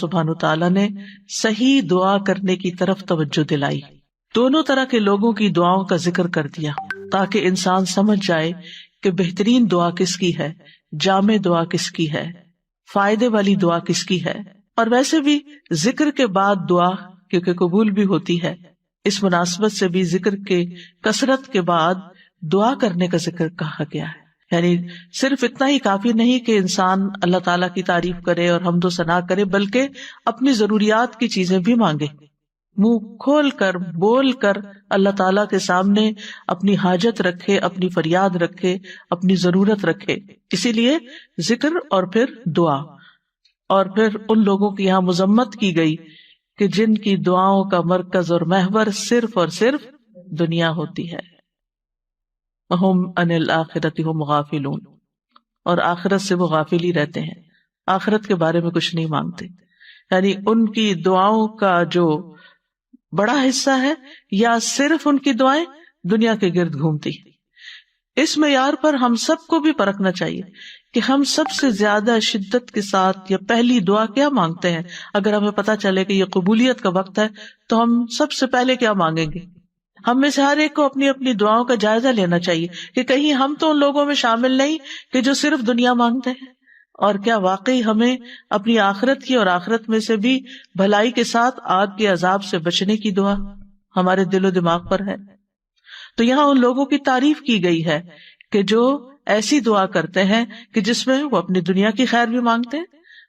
سبحانہ تعالیٰ نے صحیح دعا کرنے کی طرف توجہ دلائی. دونوں طرح کے لوگوں کی دعاؤں کا ذکر کر دیا تاکہ انسان سمجھ جائے کہ بہترین دعا کس کی ہے، جامع دعا کس کی ہے، فائدے والی دعا کس کی ہے. اور ویسے بھی ذکر کے بعد دعا کیونکہ قبول بھی ہوتی ہے، اس مناسبت سے بھی ذکر کے کثرت کے بعد دعا کرنے کا ذکر کہا گیا ہے. یعنی صرف اتنا ہی کافی نہیں کہ انسان اللہ تعالیٰ کی تعریف کرے اور حمد و ثنا کرے، بلکہ اپنی ضروریات کی چیزیں بھی مانگے، منہ کھول کر بول کر اللہ تعالیٰ کے سامنے اپنی حاجت رکھے، اپنی فریاد رکھے، اپنی ضرورت رکھے. اسی لیے ذکر اور پھر دعا. اور پھر ان لوگوں کی یہاں مذمت کی گئی کہ جن کی دعاؤں کا مرکز اور محور صرف اور صرف دنیا ہوتی ہے. وَهُمْ عَنِ الْآخِرَةِ هُمْ غَافِلُونَ، اور آخرت سے وہ غافل ہی رہتے ہیں، آخرت کے بارے میں کچھ نہیں مانگتے. یعنی ان کی دعاؤں کا جو بڑا حصہ ہے یا صرف ان کی دعائیں دنیا کے گرد گھومتی. اس معیار پر ہم سب کو بھی پرکھنا چاہیے کہ ہم سب سے زیادہ شدت کے ساتھ یا پہلی دعا کیا مانگتے ہیں. اگر ہمیں پتہ چلے کہ یہ قبولیت کا وقت ہے تو ہم سب سے پہلے کیا مانگیں گے. ہم میں سے ہر ایک کو اپنی اپنی دعاؤں کا جائزہ لینا چاہیے کہ کہیں ہم تو ان لوگوں میں شامل نہیں کہ جو صرف دنیا مانگتے ہیں، اور کیا واقعی ہمیں اپنی آخرت کی اور آخرت میں سے بھی بھلائی کے ساتھ آگ کے عذاب سے بچنے کی دعا ہمارے دل و دماغ پر ہے. تو یہاں ان لوگوں کی تعریف کی گئی ہے کہ جو ایسی دعا کرتے ہیں کہ جس میں وہ اپنی دنیا کی خیر بھی مانگتے ہیں،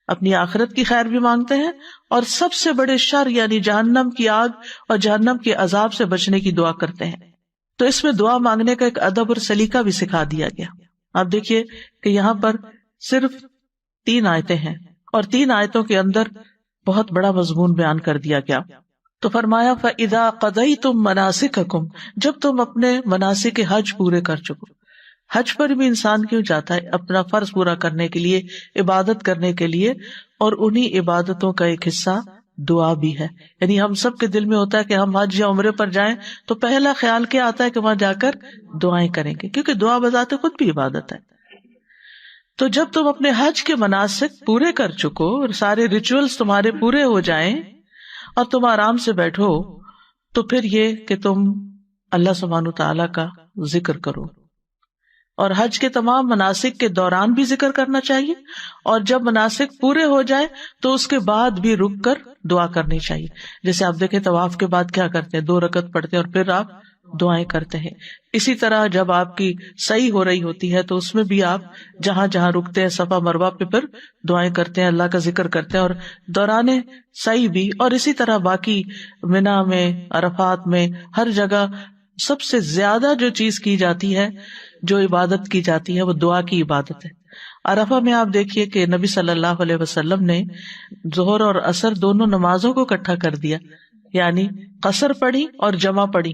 اپنی آخرت کی خیر بھی مانگتے ہیں، اور سب سے بڑے شر یعنی جہنم کی آگ اور جہنم کے عذاب سے بچنے کی دعا کرتے ہیں. تو اس میں دعا مانگنے کا ایک ادب اور سلیقہ بھی سکھا دیا گیا. آپ دیکھیے کہ یہاں پر صرف 3 آیتیں ہیں اور 3 آیتوں کے اندر بہت بڑا مضمون بیان کر دیا گیا. تو فرمایا فَإِذَا قَضَيْتُم مَنَاسِكَكُمْ، جب تم اپنے مناسک حج پورے کر چکو. حج پر بھی انسان کیوں جاتا ہے؟ اپنا فرض پورا کرنے کے لیے، عبادت کرنے کے لیے، اور انہی عبادتوں کا ایک حصہ دعا بھی ہے. یعنی ہم سب کے دل میں ہوتا ہے کہ ہم حج یا عمرے پر جائیں تو پہلا خیال کیا آتا ہے کہ وہاں جا کر دعائیں کریں گے، کیونکہ دعا بذات خود بھی عبادت ہے. تو جب تم اپنے حج کے مناسک پورے کر چکو اور سارے ریچولز تمہارے پورے ہو جائیں اور تم آرام سے بیٹھو، تو پھر یہ کہ تم اللہ سبحانہ تعالیٰ کا ذکر کرو. اور حج کے تمام مناسک کے دوران بھی ذکر کرنا چاہیے، اور جب مناسک پورے ہو جائے تو اس کے بعد بھی رک کر دعا کرنی چاہیے. جیسے آپ دیکھیں طواف کے بعد کیا کرتے ہیں، 2 رکعت پڑھتے ہیں اور پھر آپ دعائیں کرتے ہیں. اسی طرح جب آپ کی سعی ہو رہی ہوتی ہے تو اس میں بھی آپ جہاں جہاں رکتے ہیں صفا مروہ پہ پھر دعائیں کرتے ہیں، اللہ کا ذکر کرتے ہیں، اور دوران سعی بھی. اور اسی طرح باقی منا میں، عرفات میں، ہر جگہ سب سے زیادہ جو چیز کی جاتی ہے، جو عبادت کی جاتی ہے، وہ دعا کی عبادت ہے. عرفہ میں آپ دیکھیے کہ نبی صلی اللہ علیہ وسلم نے ظہر اور عصر دونوں نمازوں کو اکٹھا کر دیا، یعنی قصر پڑھی اور جمع پڑھی.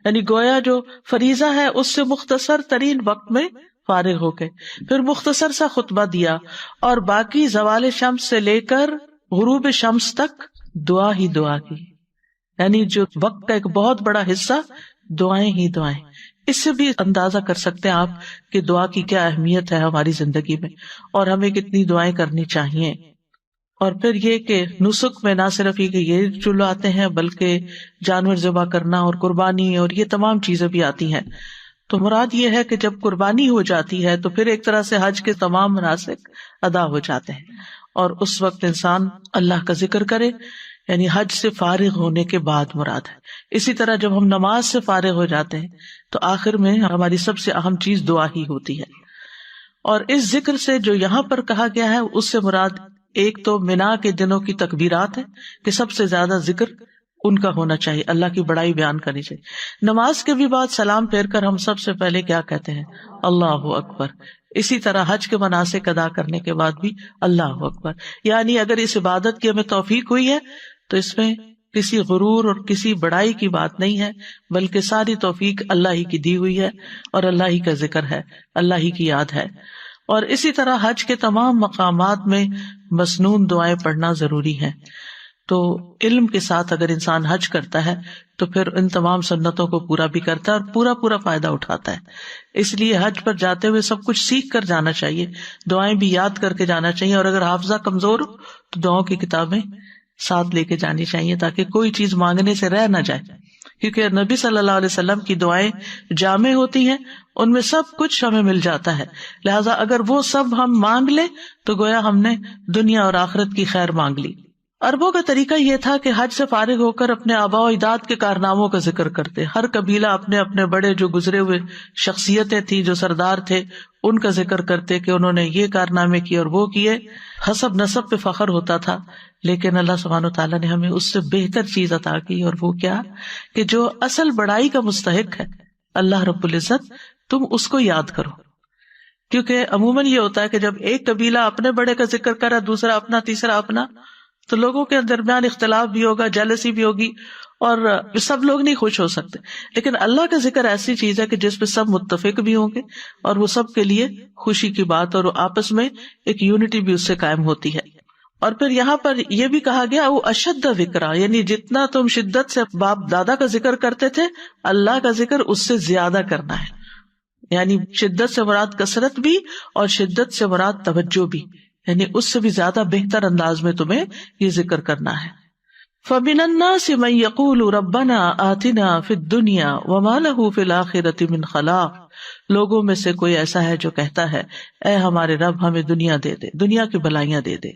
یعنی گویا جو فریضہ ہے اس سے مختصر ترین وقت میں فارغ ہو کے پھر مختصر سا خطبہ دیا، اور باقی زوال شمس سے لے کر غروب شمس تک دعا ہی دعا کی. یعنی جو وقت کا ایک بہت بڑا حصہ دعائیں ہی دعائیں. اس سے بھی اندازہ کر سکتے ہیں آپ کہ دعا کی کیا اہمیت ہے ہماری زندگی میں، اور ہمیں کتنی دعائیں کرنی چاہیے. اور پھر یہ کہ نسک میں نہ صرف یہ چلو آتے ہیں بلکہ جانور ذبح کرنا اور قربانی اور یہ تمام چیزیں بھی آتی ہیں. تو مراد یہ ہے کہ جب قربانی ہو جاتی ہے تو پھر ایک طرح سے حج کے تمام مناسک ادا ہو جاتے ہیں، اور اس وقت انسان اللہ کا ذکر کرے، یعنی حج سے فارغ ہونے کے بعد مراد ہے. اسی طرح جب ہم نماز سے فارغ ہو جاتے ہیں تو آخر میں ہماری سب سے اہم چیز دعا ہی ہوتی ہے. اور اس ذکر سے جو یہاں پر کہا گیا ہے اس سے مراد ایک تو منا کے دنوں کی تکبیرات ہے کہ سب سے زیادہ ذکر ان کا ہونا چاہیے، اللہ کی بڑائی بیان کرنی چاہیے. نماز کے بھی بعد سلام پھیر کر ہم سب سے پہلے کیا کہتے ہیں؟ اللہ اکبر. اسی طرح حج کے مناسک ادا کرنے کے بعد بھی اللہ اکبر. یعنی اگر اس عبادت کی ہمیں توفیق ہوئی ہے تو اس میں کسی غرور اور کسی بڑائی کی بات نہیں ہے، بلکہ ساری توفیق اللہ ہی کی دی ہوئی ہے، اور اللہ ہی کا ذکر ہے، اللہ ہی کی یاد ہے. اور اسی طرح حج کے تمام مقامات میں مسنون دعائیں پڑھنا ضروری ہے. تو علم کے ساتھ اگر انسان حج کرتا ہے تو پھر ان تمام سنتوں کو پورا بھی کرتا ہے اور پورا پورا فائدہ اٹھاتا ہے۔ اس لیے حج پر جاتے ہوئے سب کچھ سیکھ کر جانا چاہیے، دعائیں بھی یاد کر کے جانا چاہیے، اور اگر حافظہ کمزور ہو تو دعاؤں کی کتابیں ساتھ لے کے جانی چاہیے تاکہ کوئی چیز مانگنے سے رہ نہ جائے، کیونکہ نبی صلی اللہ علیہ وسلم کی دعائیں جامع ہوتی ہیں، ان میں سب کچھ ہمیں مل جاتا ہے، لہٰذا اگر وہ سب ہم مانگ لیں تو گویا ہم نے دنیا اور آخرت کی خیر مانگ لی۔ عربوں کا طریقہ یہ تھا کہ حج سے فارغ ہو کر اپنے آباء و اجداد کے کارناموں کا ذکر کرتے، ہر قبیلہ اپنے اپنے بڑے جو گزرے ہوئے شخصیتیں تھیں، جو سردار تھے، ان کا ذکر کرتے کہ انہوں نے یہ کارنامے کیے اور وہ کیے، حسب نسب پہ فخر ہوتا تھا۔ لیکن اللہ سبحانہ وتعالیٰ نے ہمیں اس سے بہتر چیز عطا کی، اور وہ کیا کہ جو اصل بڑائی کا مستحق ہے اللہ رب العزت، تم اس کو یاد کرو، کیونکہ عموماً یہ ہوتا ہے کہ جب ایک قبیلہ اپنے بڑے کا ذکر کرا، دوسرا اپنا، تیسرا اپنا، تو لوگوں کے درمیان اختلاف بھی ہوگا، جیلسی بھی ہوگی، اور سب لوگ نہیں خوش ہو سکتے۔ لیکن اللہ کا ذکر ایسی چیز ہے کہ جس پہ سب متفق بھی ہوں گے اور وہ سب کے لیے خوشی کی بات، اور آپس میں ایک یونٹی بھی اس سے قائم ہوتی ہے۔ اور پھر یہاں پر یہ بھی کہا گیا وہ اشد ذکرا، یعنی جتنا تم شدت سے باپ دادا کا ذکر کرتے تھے، اللہ کا ذکر اس سے زیادہ کرنا ہے، یعنی شدت سے مراد کثرت بھی اور شدت سے مراد توجہ بھی، یعنی اس سے بھی زیادہ بہتر انداز میں تمہیں یہ ذکر کرنا ہے۔ فَمِنَ النَّاسِ مَن يَقُولُ رَبَّنَا آتِنَا فِي الدُّنْيَا وَمَا لَهُ فِي الْآخِرَةِ مِنْ خَلَاقٍ، لوگوں میں سے کوئی ایسا ہے جو کہتا ہے اے ہمارے رب ہمیں دنیا دے دے، دنیا کی بھلائیاں دے دے،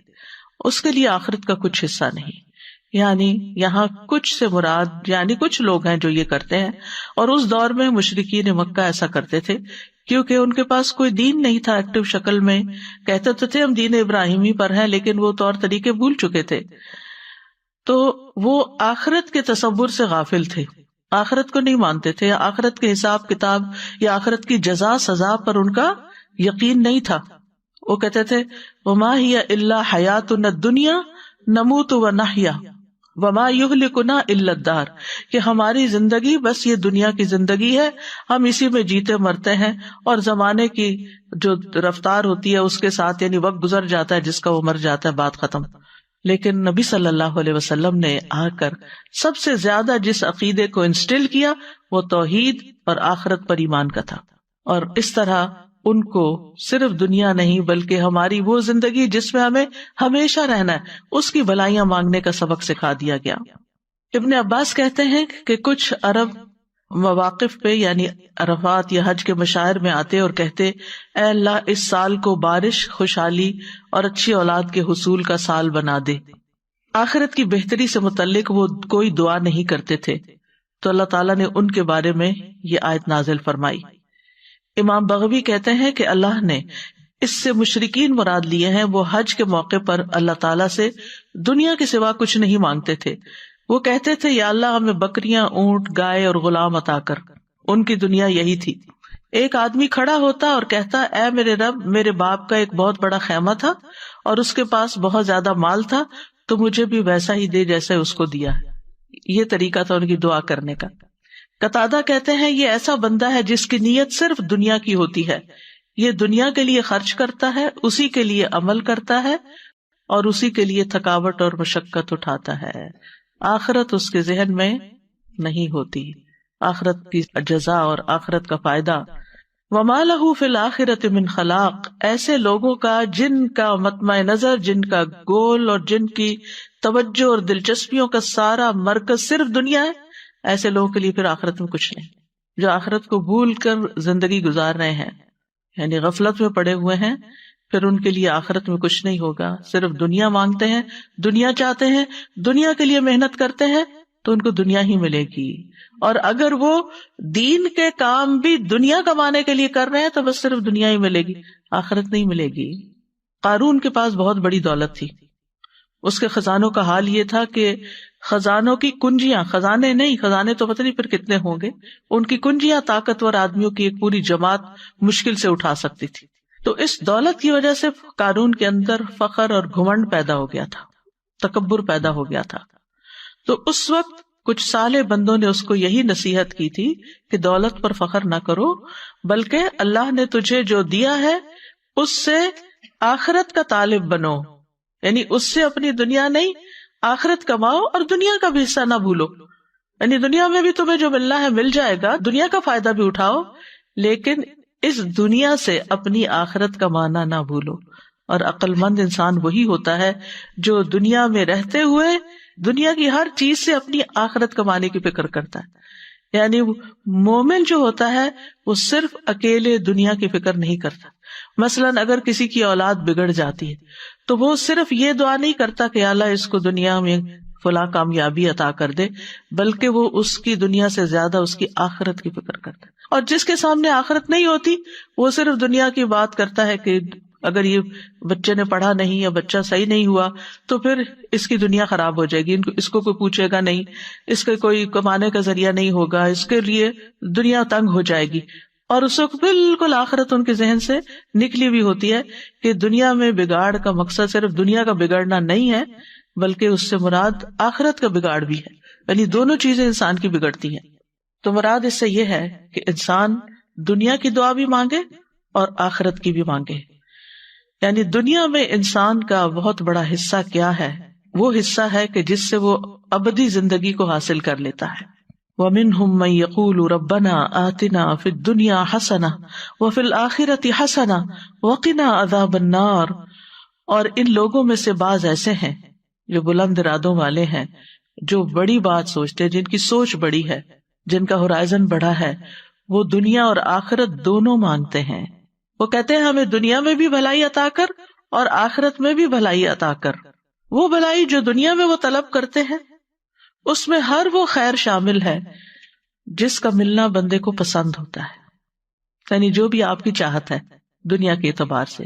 اس کے لیے آخرت کا کچھ حصہ نہیں۔ یعنی یہاں کچھ سے مراد یعنی کچھ لوگ ہیں جو یہ کرتے ہیں، اور اس دور میں مشرکین مکہ ایسا کرتے تھے کیونکہ ان کے پاس کوئی دین نہیں تھا ایکٹیو شکل میں، کہتے تو تھے ہم دین ابراہیمی پر ہیں لیکن وہ طور طریقے بھول چکے تھے، تو وہ آخرت کے تصور سے غافل تھے، آخرت کو نہیں مانتے تھے، یا آخرت کے حساب کتاب یا آخرت کی جزا سزا پر ان کا یقین نہیں تھا۔ وہ کہتے تھے وما ہی الا حیاتنا الدنیا نموت ونحیا وما یہلکنا الا الدہر، کہ ہماری زندگی بس یہ دنیا کی زندگی ہے، ہم اسی میں جیتے مرتے ہیں، اور زمانے کی جو رفتار ہوتی ہے اس کے ساتھ یعنی وقت گزر جاتا ہے، جس کا وہ مر جاتا ہے، بات ختم۔ لیکن نبی صلی اللہ علیہ وسلم نے آ کر سب سے زیادہ جس عقیدے کو انسٹل کیا وہ توحید اور آخرت پر ایمان کا تھا، اور اس طرح ان کو صرف دنیا نہیں بلکہ ہماری وہ زندگی جس میں ہمیں ہمیشہ رہنا ہے اس کی بھلائیاں مانگنے کا سبق سکھا دیا گیا۔ ابن عباس کہتے ہیں کہ کچھ عرب مواقف پہ یعنی عرفات یا حج کے مشاعر میں آتے اور کہتے اے اللہ اس سال کو بارش، خوشحالی اور اچھی اولاد کے حصول کا سال بنا دے۔ آخرت کی بہتری سے متعلق وہ کوئی دعا نہیں کرتے تھے، تو اللہ تعالیٰ نے ان کے بارے میں یہ آیت نازل فرمائی۔ امام بغوی کہتے ہیں کہ اللہ نے اس سے مشرکین مراد لیے ہیں وہ حج کے موقع پر اللہ تعالیٰ سے دنیا کے سوا کچھ نہیں مانگتے تھے، وہ کہتے تھے یا اللہ ہمیں بکریاں، اونٹ، گائے اور غلام عطا کر۔ ان کی دنیا یہی تھی۔ ایک آدمی کھڑا ہوتا اور کہتا اے میرے رب میرے باپ کا ایک بہت بڑا خیمہ تھا اور اس کے پاس بہت زیادہ مال تھا، تو مجھے بھی ویسا ہی دے جیسے اس کو دیا ہے۔ یہ طریقہ تھا ان کی دعا کرنے کا۔ قتادہ کہتے ہیں یہ ایسا بندہ ہے جس کی نیت صرف دنیا کی ہوتی ہے، یہ دنیا کے لیے خرچ کرتا ہے، اسی کے لیے عمل کرتا ہے اور اسی کے لیے تھکاوٹ اور مشقت اٹھاتا ہے، آخرت اس کے ذہن میں نہیں ہوتی، آخرت کی جزا اور آخرت کا فائدہ۔ وَمَا لَهُ فِي الْآخِرَةِ مِنْ خَلَاقٍ، ایسے لوگوں کا جن کا مطمع نظر، جن کا گول اور جن کی توجہ اور دلچسپیوں کا سارا مرکز صرف دنیا ہے، ایسے لوگوں کے لیے پھر آخرت میں کچھ نہیں، جو آخرت کو بھول کر زندگی گزار رہے ہیں، یعنی غفلت میں پڑے ہوئے ہیں، پھر ان کے لیے آخرت میں کچھ نہیں ہوگا، صرف دنیا مانگتے ہیں، دنیا چاہتے ہیں، دنیا کے لیے محنت کرتے ہیں تو ان کو دنیا ہی ملے گی، اور اگر وہ دین کے کام بھی دنیا کمانے کے لیے کر رہے ہیں تو بس صرف دنیا ہی ملے گی، آخرت نہیں ملے گی۔ قارون کے پاس بہت بڑی دولت تھی، اس کے خزانوں کا حال یہ تھا کہ خزانوں کی کنجیاں، خزانے نہیں، خزانے تو پتہ نہیں پھر کتنے ہوں گے، ان کی کنجیاں طاقتور آدمیوں کی ایک پوری جماعت مشکل سے اٹھا سکتی تھی۔ تو اس دولت کی وجہ سے قارون کے اندر فخر اور گھمنڈ پیدا ہو گیا تھا، تکبر پیدا ہو گیا تھا۔ تو اس وقت کچھ صالح بندوں نے اس کو یہی نصیحت کی تھی کہ دولت پر فخر نہ کرو، بلکہ اللہ نے تجھے جو دیا ہے اس سے آخرت کا طالب بنو، یعنی اس سے اپنی دنیا نہیں آخرت کماؤ اور دنیا کا بھی حصہ نہ بھولو. یعنی دنیا میں بھی تمہیں جو ملنا ہے مل جائے گا، دنیا کا فائدہ بھی اٹھاؤ، لیکن اس دنیا سے اپنی آخرت کمانا نہ بھولو. اور عقل مند انسان وہی ہوتا ہے جو دنیا میں رہتے ہوئے دنیا کی ہر چیز سے اپنی آخرت کمانے کی فکر کرتا ہے. یعنی مومن جو ہوتا ہے وہ صرف اکیلے دنیا کی فکر نہیں کرتا. مثلاً اگر کسی کی اولاد بگڑ جاتی ہے تو وہ صرف یہ دعا نہیں کرتا کہ اللہ اس کو دنیا میں فلاں کامیابی عطا کر دے، بلکہ وہ اس کی دنیا سے زیادہ اس کی آخرت کی فکر کرتا ہے. اور جس کے سامنے آخرت نہیں ہوتی وہ صرف دنیا کی بات کرتا ہے کہ اگر یہ بچے نے پڑھا نہیں یا بچہ صحیح نہیں ہوا تو پھر اس کی دنیا خراب ہو جائے گی، اس کو کوئی پوچھے گا نہیں، اس کے کوئی کمانے کا ذریعہ نہیں ہوگا، اس کے لیے دنیا تنگ ہو جائے گی. اور اس وقت بالکل آخرت ان کے ذہن سے نکلی ہوئی ہوتی ہے کہ دنیا میں بگاڑ کا مقصد صرف دنیا کا بگڑنا نہیں ہے، بلکہ اس سے مراد آخرت کا بگاڑ بھی ہے. یعنی دونوں چیزیں انسان کی بگڑتی ہیں. تو مراد اس سے یہ ہے کہ انسان دنیا کی دعا بھی مانگے اور آخرت کی بھی مانگے. یعنی دنیا میں انسان کا بہت بڑا حصہ کیا ہے؟ وہ حصہ ہے کہ جس سے وہ ابدی زندگی کو حاصل کر لیتا ہے. وَمِنْهُمْ مَنْ يَقُولُ رَبَّنَا آتِنَا فِي الدُّنْيَا حَسَنَةً وَفِي الْآخِرَةِ حَسَنَةً وَقِنَا عَذَابَ النَّارِ. اور ان لوگوں میں سے بعض ایسے ہیں جو بلند ارادوں والے ہیں، جو بڑی بات سوچتے، جن کی سوچ بڑی ہے، جن کا ہورائزن بڑا ہے، وہ دنیا اور آخرت دونوں مانگتے ہیں. وہ کہتے ہیں ہمیں دنیا میں بھی بھلائی عطا کر اور آخرت میں بھی بھلائی عطا کر. وہ بھلائی جو دنیا میں وہ طلب کرتے ہیں اس میں ہر وہ خیر شامل ہے جس کا ملنا بندے کو پسند ہوتا ہے. یعنی جو بھی آپ کی چاہت ہے دنیا کے اعتبار سے،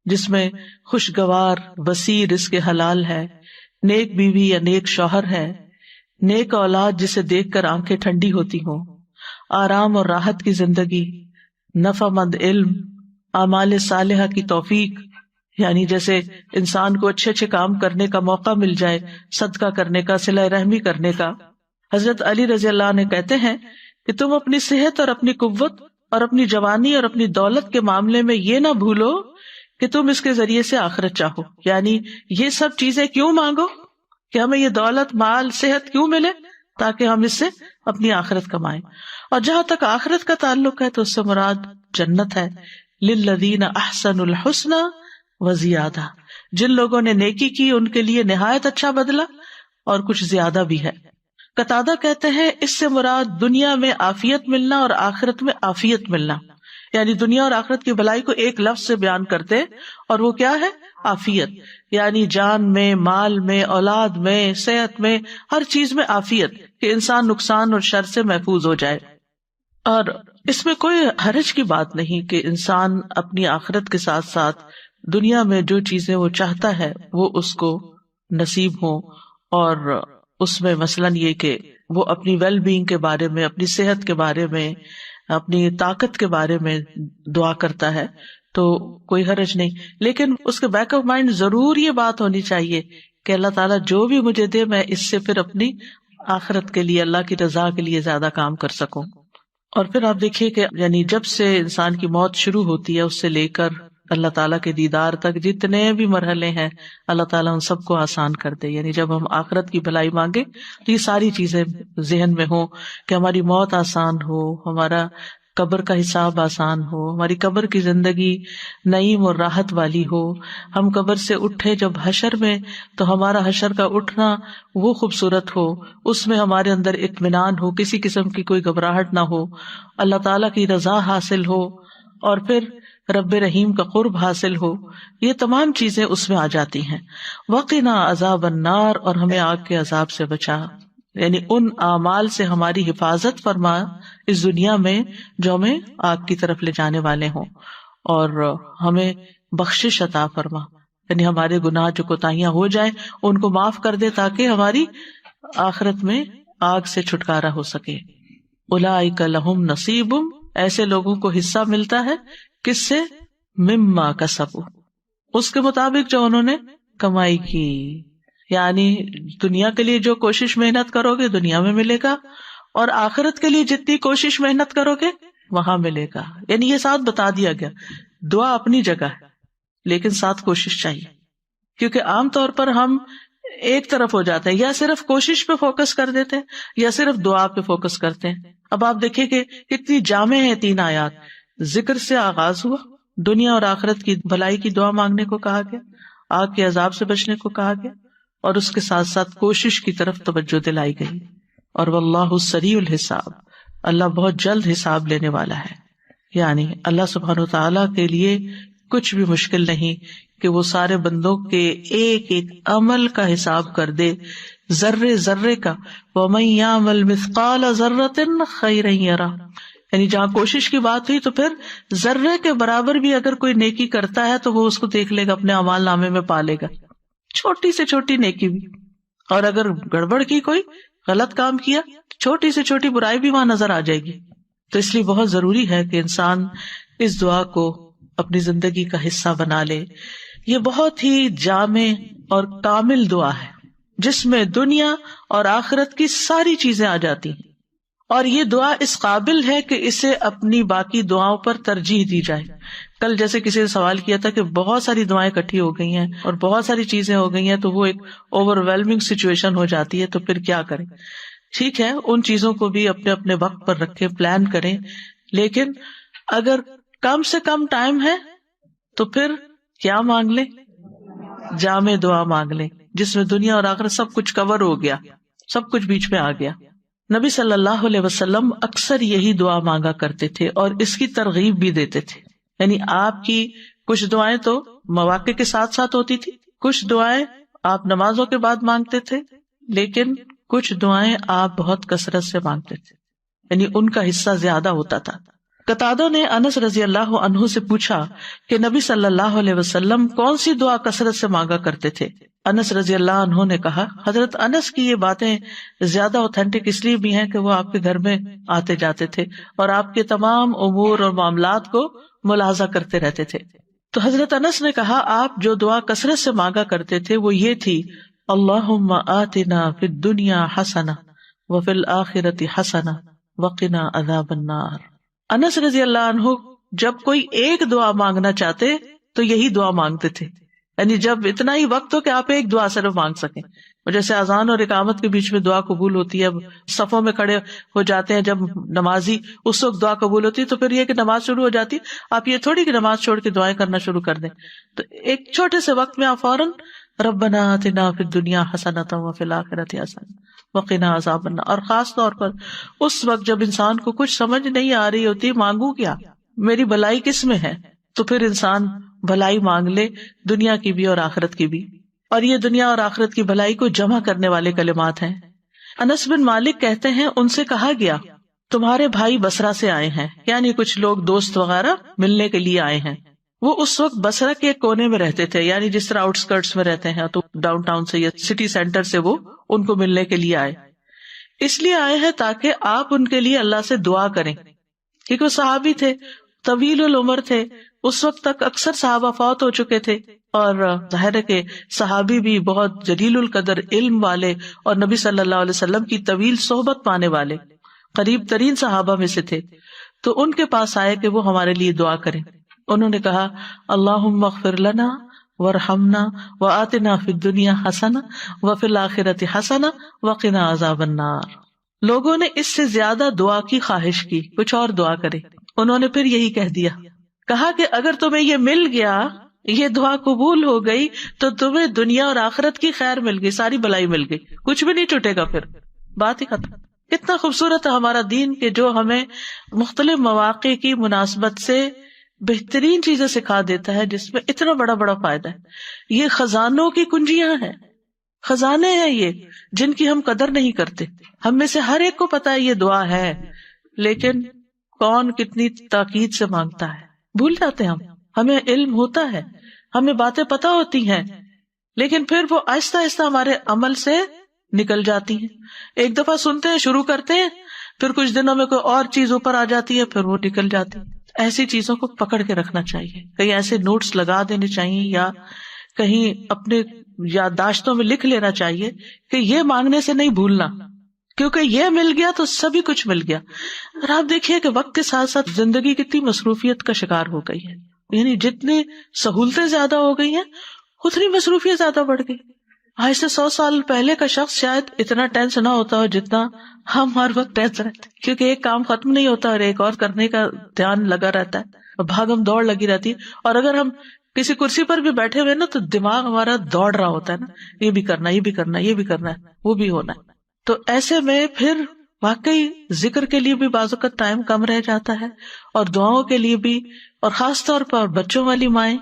جس میں خوشگوار وسیع رزق حلال ہے، نیک بیوی یا نیک شوہر ہے، نیک اولاد جسے دیکھ کر آنکھیں ٹھنڈی ہوتی ہوں، آرام اور راحت کی زندگی، نفع مند علم، اعمال صالحہ کی توفیق، یعنی جیسے انسان کو اچھے اچھے کام کرنے کا موقع مل جائے، صدقہ کرنے کا، صلہ رحمی کرنے کا. حضرت علی رضی اللہ عنہ کہتے ہیں کہ تم اپنی صحت اور اپنی قوت اور اپنی جوانی اور اپنی دولت کے معاملے میں یہ نہ بھولو کہ تم اس کے ذریعے سے آخرت چاہو. یعنی یہ سب چیزیں کیوں مانگو کہ ہمیں یہ دولت، مال، صحت کیوں ملے؟ تاکہ ہم اس سے اپنی آخرت کمائیں. اور جہاں تک آخرت کا تعلق ہے تو اس سے مراد جنت ہے. للذین احسنوا الحسنى وزیادہ. جن لوگوں نے نیکی کی ان کے لیے نہایت اچھا بدلہ اور کچھ زیادہ بھی ہے. قتادہ کہتے ہیں اس سے مراد دنیا میں عافیت ملنا اور آخرت میں عافیت ملنا. یعنی دنیا اور آخرت کی بھلائی کو ایک لفظ سے بیان کرتے، اور وہ کیا ہے؟ عافیت. یعنی جان میں، مال میں، اولاد میں، صحت میں، ہر چیز میں عافیت، کہ انسان نقصان اور شر سے محفوظ ہو جائے. اور اس میں کوئی حرج کی بات نہیں کہ انسان اپنی آخرت کے ساتھ ساتھ دنیا میں جو چیزیں وہ چاہتا ہے وہ اس کو نصیب ہوں. اور اس میں مثلاً یہ کہ وہ اپنی ویل بینگ کے بارے میں، اپنی صحت کے بارے میں، اپنی طاقت کے بارے میں دعا کرتا ہے تو کوئی حرج نہیں. لیکن اس کے بیک آف مائنڈ ضرور یہ بات ہونی چاہیے کہ اللہ تعالیٰ جو بھی مجھے دے میں اس سے پھر اپنی آخرت کے لیے، اللہ کی رضا کے لیے زیادہ کام کر سکوں. اور پھر آپ دیکھیے کہ یعنی جب سے انسان کی موت شروع ہوتی ہے اس سے لے کر اللہ تعالیٰ کے دیدار تک جتنے بھی مرحلے ہیں اللہ تعالیٰ ان سب کو آسان کر دے. یعنی جب ہم آخرت کی بھلائی مانگے تو یہ ساری چیزیں ذہن میں ہوں کہ ہماری موت آسان ہو، ہمارا قبر کا حساب آسان ہو، ہماری قبر کی زندگی نعیم اور راحت والی ہو، ہم قبر سے اٹھے جب حشر میں تو ہمارا حشر کا اٹھنا وہ خوبصورت ہو، اس میں ہمارے اندر اطمینان ہو، کسی قسم کی کوئی گھبراہٹ نہ ہو، اللہ تعالیٰ کی رضا حاصل ہو، اور پھر رب رحیم کا قرب حاصل ہو. یہ تمام چیزیں اس میں آ جاتی ہیں. وقنا عذاب النار، اور ہمیں آگ کے عذاب سے بچا، یعنی ان اعمال سے ہماری حفاظت فرما اس دنیا میں جو ہمیں آگ کی طرف لے جانے والے ہوں، اور ہمیں بخشش عطا فرما، یعنی ہمارے گناہ جو کوتاہیاں ہو جائیں ان کو معاف کر دے تاکہ ہماری آخرت میں آگ سے چھٹکارا ہو سکے. اولئک لہم نصیب، ایسے لوگوں کو حصہ ملتا ہے کس سے؟ مما کسبوا، اس کے مطابق جو انہوں نے کمائی کی. یعنی دنیا کے لیے جو کوشش محنت کرو گے دنیا میں ملے گا، اور آخرت کے لیے جتنی کوشش محنت کرو گے وہاں ملے گا. یعنی یہ ساتھ بتا دیا گیا، دعا اپنی جگہ ہے لیکن ساتھ کوشش چاہیے. کیونکہ عام طور پر ہم ایک طرف ہو جاتے ہیں، یا صرف کوشش پہ فوکس کر دیتے ہیں یا صرف دعا پہ فوکس کرتے ہیں. اب آپ دیکھیں کہ کتنی جامع ہے 3 آیات. ذکر سے آغاز ہوا، دنیا اور آخرت کی بھلائی کی دعا مانگنے کو کہا گیا، آگ کے عذاب سے بچنے کو کہا گیا، اور اس کے ساتھ ساتھ کوشش کی طرف توجہ دلائی گئی. اور واللہ سریع الحساب، اللہ بہت جلد حساب لینے والا ہے. یعنی اللہ سبحانہ و تعالیٰ کے لیے کچھ بھی مشکل نہیں کہ وہ سارے بندوں کے ایک ایک عمل کا حساب کر دے، ذرے ذرے کا. وَمَن يَعْمَلْ مِثْقَالَ ذَرَّةٍ خَيْرًا يَرَهُ، یعنی جہاں کوشش کی بات ہوئی تو پھر ذرے کے برابر بھی اگر کوئی نیکی کرتا ہے تو وہ اس کو دیکھ لے گا، اپنے اعمال نامے میں پا لے گا، چھوٹی سے چھوٹی نیکی بھی. اور اگر گڑبڑ کی، کوئی غلط کام کیا، چھوٹی سے چھوٹی برائی بھی وہاں نظر آ جائے گی. تو اس لیے بہت ضروری ہے کہ انسان اس دعا کو اپنی زندگی کا حصہ بنا لے. یہ بہت ہی جامع اور کامل دعا ہے جس میں دنیا اور آخرت کی ساری چیزیں آ جاتی ہیں، اور یہ دعا اس قابل ہے کہ اسے اپنی باقی دعاؤں پر ترجیح دی جائے. کل جیسے کسی نے سوال کیا تھا کہ بہت ساری دعائیں اکٹھی ہو گئی ہیں اور بہت ساری چیزیں ہو گئی ہیں تو وہ ایک اوور ویلمنگ سچویشن ہو جاتی ہے، تو پھر کیا کریں؟ ٹھیک ہے، ان چیزوں کو بھی اپنے اپنے وقت پر رکھیں، پلان کریں، لیکن اگر کم سے کم ٹائم ہے تو پھر کیا مانگ لیں؟ جامع دعا مانگ لیں جس میں دنیا اور آخرت سب کچھ کور ہو گیا، سب کچھ بیچ میں آ گیا. نبی صلی اللہ علیہ وسلم اکثر یہی دعا مانگا کرتے تھے اور اس کی ترغیب بھی دیتے تھے. یعنی آپ کی کچھ دعائیں تو مواقع کے ساتھ ساتھ ہوتی تھی، کچھ دعائیں آپ نمازوں کے بعد مانگتے تھے، لیکن کچھ دعائیں آپ بہت کثرت سے مانگتے تھے، یعنی ان کا حصہ زیادہ ہوتا تھا. قتادہ نے انس رضی اللہ عنہ سے پوچھا کہ نبی صلی اللہ علیہ وسلم کون سی دعا کثرت سے مانگا کرتے تھے؟ انس رضی اللہ عنہ نے کہا، حضرت انس کی یہ باتیں زیادہ اوتھینٹک اس لیے بھی ہیں کہ وہ آپ کے گھر میں آتے جاتے تھے اور آپ کے تمام امور اور معاملات کو ملاحظہ کرتے رہتے تھے. تو حضرت انس نے کہا آپ جو دعا کثرت سے مانگا کرتے تھے وہ یہ تھی، اللہم آتنا فی الدنیا حسنہ وفی الآخرۃ حسنہ وقنا عذاب النار. انس رضی اللہ عنہ جب کوئی ایک دعا مانگنا چاہتے تو یہی دعا مانگتے تھے، یعنی جب اتنا ہی وقت ہو کہ آپ ایک دعا صرف مانگ سکیں. جیسے اذان اور اقامت کے بیچ میں دعا قبول ہوتی ہے، صفوں میں کھڑے ہو جاتے ہیں جب نمازی، اس وقت دعا قبول ہوتی ہے. تو پھر یہ کہ نماز شروع ہو جاتی، آپ یہ تھوڑی کہ نماز چھوڑ کے دعائیں کرنا شروع کر دیں. تو ایک چھوٹے سے وقت میں آپ فوراً ربنا آتنا فی الدنیا حسنۃ وفی الآخرۃ حسنۃ وقنا عذاب النار. اور خاص طور پر اس وقت جب انسان کو کچھ سمجھ نہیں آ رہی ہوتی، مانگوں کیا، میری بھلائی کس میں ہے، تو پھر انسان بھلائی مانگ لے، دنیا کی بھی اور آخرت کی بھی. اور یہ دنیا اور آخرت کی بھلائی کو جمع کرنے والے کلمات ہیں. انس بن مالک کہتے ہیں ان سے کہا گیا تمہارے بھائی بصرہ سے آئے ہیں، یعنی کچھ لوگ دوست وغیرہ ملنے کے لیے آئے ہیں. وہ اس وقت بصرہ کے کونے میں رہتے تھے، یعنی جس طرح آؤٹ اسکرٹس میں رہتے ہیں، تو ڈاؤن ٹاؤن سے یا سٹی سینٹر سے وہ ان کو ملنے کے لیے آئے. اس لیے آئے ہیں تاکہ آپ ان کے لیے اللہ سے دعا کریں، کیونکہ وہ صحابی تھے، طویل العمر تھے. اس وقت تک اکثر صحابہ فوت ہو چکے تھے، اور ظاہر ہے کہ صحابی بھی بہت جلیل القدر علم والے اور نبی صلی اللہ علیہ وسلم کی طویل صحبت پانے والے قریب ترین صحابہ میں سے تھے. تو ان کے پاس آئے کہ وہ ہمارے لیے دعا کریں. انہوں نے کہا اللہم اغفر لنا وارحمنا وآتنا فی الدنیا حسنہ وفی الآخرۃ حسنہ وقنا عذاب النار. لوگوں نے اس سے زیادہ دعا کی خواہش کی، کچھ اور دعا کرے. انہوں نے پھر یہی کہہ دیا، کہا کہ اگر تمہیں یہ مل گیا، یہ دعا قبول ہو گئی، تو تمہیں دنیا اور آخرت کی خیر مل گئی، ساری بھلائی مل گئی، کچھ بھی نہیں چھوٹے گا، پھر بات ہی ختم. کتنا خوبصورت ہے ہمارا دین کہ جو ہمیں مختلف مواقع کی مناسبت سے بہترین چیزیں سکھا دیتا ہے، جس میں اتنا بڑا بڑا فائدہ ہے. یہ خزانوں کی کنجیاں ہیں، خزانے ہیں یہ، جن کی ہم قدر نہیں کرتے. ہم میں سے ہر ایک کو پتا ہے یہ دعا ہے، لیکن کون کتنی تاکید سے مانگتا ہے بھول جاتے ہیں. ہمیں علم ہوتا ہے، ہمیں باتیں پتا ہوتی ہیں، لیکن پھر وہ آہستہ آہستہ ہمارے عمل سے نکل جاتی ہیں. ایک دفعہ سنتے ہیں، شروع کرتے ہیں، پھر کچھ دنوں میں کوئی اور چیز اوپر آ جاتی ہے، پھر وہ نکل جاتی. ایسی چیزوں کو پکڑ کے رکھنا چاہیے، کہیں ایسے نوٹس لگا دینے چاہیے یا کہیں اپنے یادداشتوں میں لکھ لینا چاہیے کہ یہ مانگنے سے نہیں بھولنا، کیونکہ یہ مل گیا تو سبھی کچھ مل گیا. اور آپ دیکھیے کہ وقت کے ساتھ ساتھ زندگی کتنی مصروفیت کا شکار ہو گئی ہے، یعنی جتنی سہولتیں زیادہ ہو گئی ہیں اتنی مصروفیت زیادہ بڑھ گئی. آج سے 100 سال پہلے کا شخص شاید اتنا ٹینس نہ ہوتا ہو جتنا ہم ہر وقت ٹینس رہتے، کیونکہ ایک کام ختم نہیں ہوتا اور ایک اور کرنے کا دھیان لگا رہتا ہے اور بھاگم دوڑ لگی رہتی ہے. اور اگر ہم کسی کرسی پر بھی بیٹھے ہوئے نا تو دماغ ہمارا دوڑ رہا ہوتا ہے نا، یہ بھی کرنا، یہ بھی کرنا، یہ بھی کرنا ہے، وہ بھی ہونا ہے. تو ایسے میں پھر واقعی ذکر کے لیے بھی بعض اوقات ٹائم کم رہ جاتا ہے، اور دعاؤں کے لیے بھی. اور خاص طور پر بچوں والی مائیں،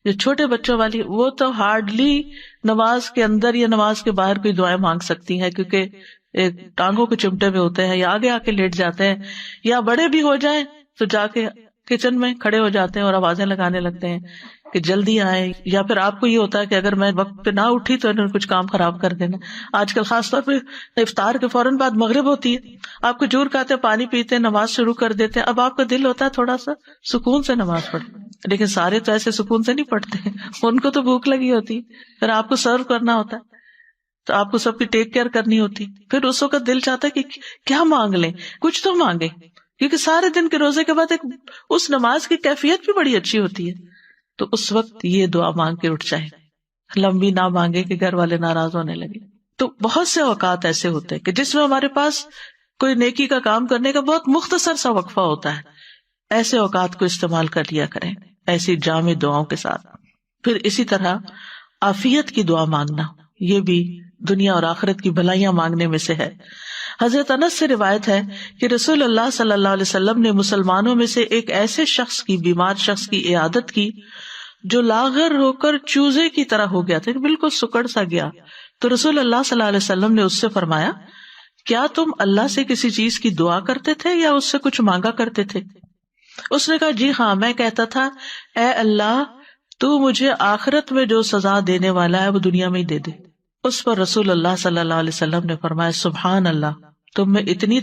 جو چھوٹے بچوں والی، وہ تو ہارڈلی نماز کے اندر یا نماز کے باہر کوئی دعائیں مانگ سکتی ہیں، کیونکہ ٹانگوں کو چمٹے ہوئے ہوتے ہیں یا آگے آ کے لیٹ جاتے ہیں، یا بڑے بھی ہو جائیں تو جا کے کچن میں کھڑے ہو جاتے ہیں اور آوازیں لگانے لگتے ہیں کہ جلدی آئیں. یا پھر آپ کو یہ ہوتا ہے کہ اگر میں وقت پہ نہ اٹھی تو انہوں نے کچھ کام خراب کر دینا. آج کل خاص طور پہ افطار کے فوراً بعد مغرب ہوتی ہے، آپ کو جور کھاتے پانی پیتے نماز شروع کر دیتے ہیں. اب آپ کا دل ہوتا ہے تھوڑا سا سکون سے نماز پڑھیں، لیکن سارے تو ایسے سکون سے نہیں پڑھتے، ان کو تو بھوک لگی ہوتی، پھر آپ کو سرو کرنا ہوتا ہے تو آپ کو سب کی ٹیک کیئر کرنی ہوتی. پھر اس وقت دل چاہتا ہے کہ کیا مانگ لیں، کچھ تو مانگے، کیونکہ سارے دن کے روزے کے بعد اس نماز کی کیفیت بھی بڑی اچھی ہوتی ہے. تو اس وقت یہ دعا مانگ کے اٹھ جائے، لمبی نہ مانگے کہ گھر والے ناراض ہونے لگے. تو بہت سے اوقات ایسے ہوتے ہیں کہ جس میں ہمارے پاس کوئی نیکی کا کام کرنے کا بہت مختصر سا وقفہ ہوتا ہے. ایسے اوقات کو استعمال کر لیا کریں ایسی جامع دعاؤں کے ساتھ. پھر اسی طرح عافیت کی دعا مانگنا، یہ بھی دنیا اور آخرت کی بھلائیاں مانگنے میں سے ہے. حضرت انس سے روایت ہے کہ رسول اللہ صلی اللہ علیہ وسلم نے مسلمانوں میں سے ایک ایسے شخص کی، بیمار شخص کی عیادت کی جو لاغر ہو کر چوزے کی طرح ہو گیا تھا، بالکل سکڑ سا گیا. تو رسول اللہ صلی اللہ علیہ وسلم نے اس سے فرمایا، کیا تم اللہ سے کسی چیز کی دعا کرتے تھے یا اس سے کچھ مانگا کرتے تھے؟ اس نے کہا، جی ہاں، میں کہتا تھا، اے اللہ تو مجھے آخرت میں جو سزا دینے والا ہے وہ دنیا میں ہی دے دے. اس پر رسول اللہ صلی اللہ علیہ وسلم نے فرمایا، سبحان اللہ، تم میں اتنی